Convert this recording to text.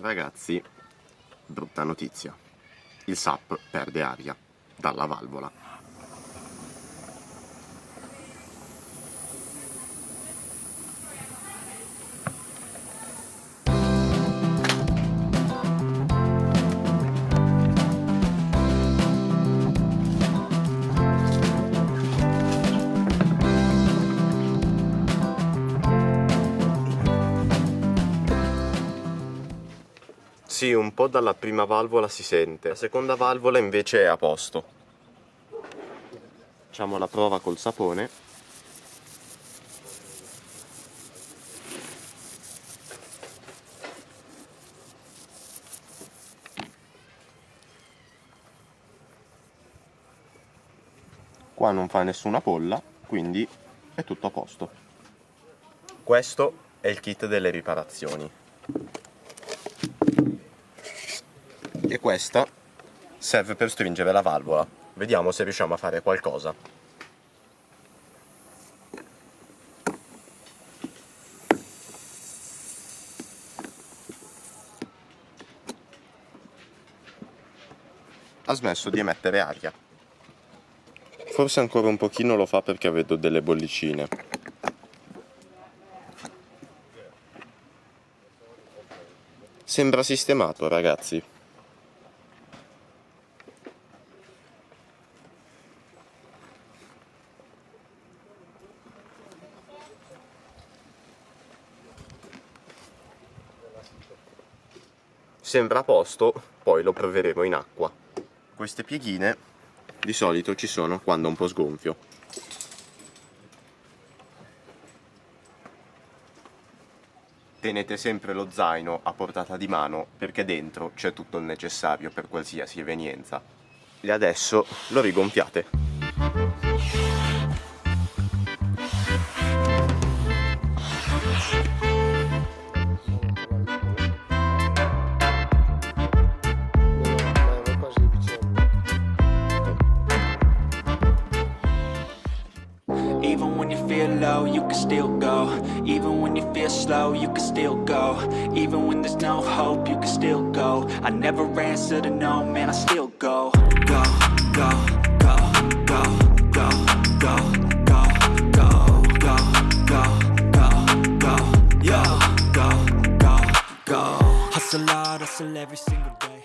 Ragazzi, brutta notizia. Il SUP perde aria dalla valvola. Sì, un po' dalla prima valvola si sente, la seconda valvola invece è a posto. Facciamo la prova col sapone. Qua non fa nessuna polla, quindi è tutto a posto. Questo è il kit delle riparazioni. E questa serve per stringere la valvola. Vediamo se riusciamo a fare qualcosa. Ha smesso di emettere aria. Forse ancora un pochino lo fa perché vedo delle bollicine. Sembra sistemato, ragazzi. Sembra a posto, poi lo proveremo in acqua. Queste pieghine di solito ci sono quando è un po' sgonfio. Tenete sempre lo zaino a portata di mano perché dentro c'è tutto il necessario per qualsiasi evenienza. E adesso lo rigonfiate. Even when you feel low, you can still go. Even when you feel slow, you can still go. Even when there's no hope, you can still go. I never answer to no, man, I still go. Go, go, go, go, go, go, go, go, go, go, go, go, yo, go, go, go. Hustle hard, hustle every single day.